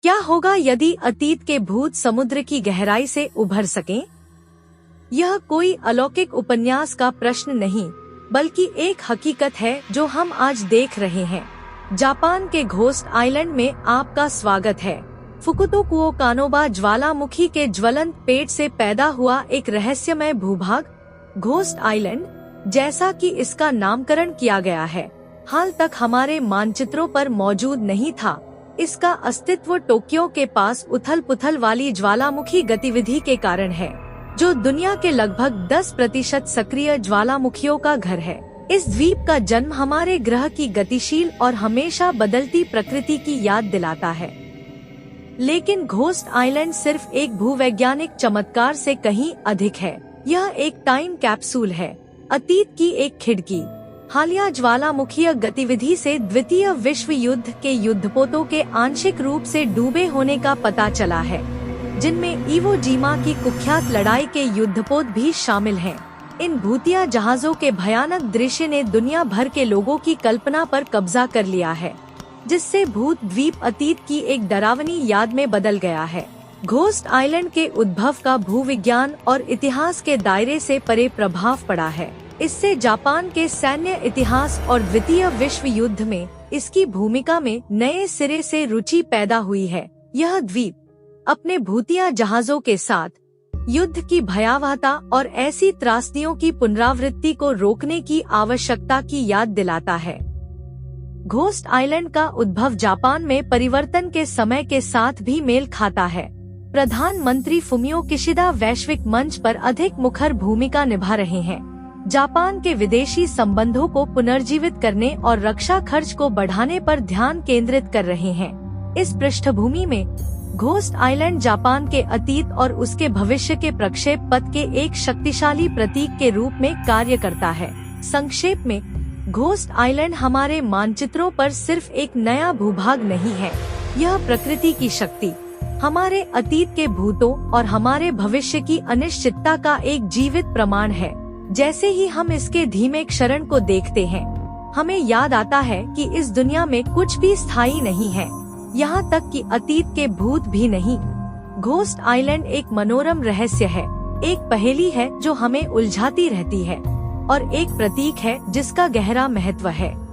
क्या होगा यदि अतीत के भूत समुद्र की गहराई से उभर सकें? यह कोई अलौकिक उपन्यास का प्रश्न नहीं, बल्कि एक हकीकत है जो हम आज देख रहे हैं। जापान के घोस्ट आइलैंड में आपका स्वागत है। फुकुतोकुओ कानोबा ज्वालामुखी के ज्वलंत पेट से पैदा हुआ एक रहस्यमय भूभाग घोस्ट आइलैंड, जैसा कि इसका नामकरण किया गया है, हाल तक हमारे मानचित्रों पर मौजूद नहीं था। इसका अस्तित्व टोक्यो के पास उथल-पुथल वाली ज्वालामुखी गतिविधि के कारण है, जो दुनिया के लगभग 10% सक्रिय ज्वालामुखियों का घर है। इस द्वीप का जन्म हमारे ग्रह की गतिशील और हमेशा बदलती प्रकृति की याद दिलाता है। लेकिन घोस्ट आइलैंड सिर्फ एक भूवैज्ञानिक चमत्कार से कहीं अधिक है। यह एक टाइम कैप्सूल है, अतीत की एक खिड़की। हालिया ज्वालामुखीय गतिविधि से द्वितीय विश्व युद्ध के युद्धपोतों के आंशिक रूप से डूबे होने का पता चला है, जिनमें इवो जिमा की कुख्यात लड़ाई के युद्धपोत भी शामिल हैं। इन भूतिया जहाजों के भयानक दृश्य ने दुनिया भर के लोगों की कल्पना पर कब्जा कर लिया है, जिससे भूत द्वीप अतीत की एक डरावनी याद में बदल गया है। घोस्ट आइलैंड के उद्भव का भूविज्ञान और इतिहास के दायरे से परे प्रभाव पड़ा है। इससे जापान के सैन्य इतिहास और द्वितीय विश्व युद्ध में इसकी भूमिका में नए सिरे से रुचि पैदा हुई है। यह द्वीप अपने भूतिया जहाजों के साथ युद्ध की भयावहता और ऐसी त्रासदियों की पुनरावृत्ति को रोकने की आवश्यकता की याद दिलाता है। घोस्ट आइलैंड का उद्भव जापान में परिवर्तन के समय के साथ भी मेल खाता है। प्रधानमंत्री फुमियो किशिदा वैश्विक मंच पर अधिक मुखर भूमिका निभा रहे हैं, जापान के विदेशी संबंधों को पुनर्जीवित करने और रक्षा खर्च को बढ़ाने पर ध्यान केंद्रित कर रहे हैं। इस पृष्ठभूमि में घोस्ट आइलैंड जापान के अतीत और उसके भविष्य के प्रक्षेप पथ के एक शक्तिशाली प्रतीक के रूप में कार्य करता है। संक्षेप में, घोस्ट आइलैंड हमारे मानचित्रों पर सिर्फ एक नया भूभाग नहीं है, यह प्रकृति की शक्ति, हमारे अतीत के भूतों और हमारे भविष्य की अनिश्चितता का एक जीवित प्रमाण है। जैसे ही हम इसके धीमे क्षरण को देखते हैं, हमें याद आता है कि इस दुनिया में कुछ भी स्थायी नहीं है, यहाँ तक कि अतीत के भूत भी नहीं। घोस्ट आइलैंड एक मनोरम रहस्य है, एक पहेली है जो हमें उलझाती रहती है, और एक प्रतीक है जिसका गहरा महत्व है।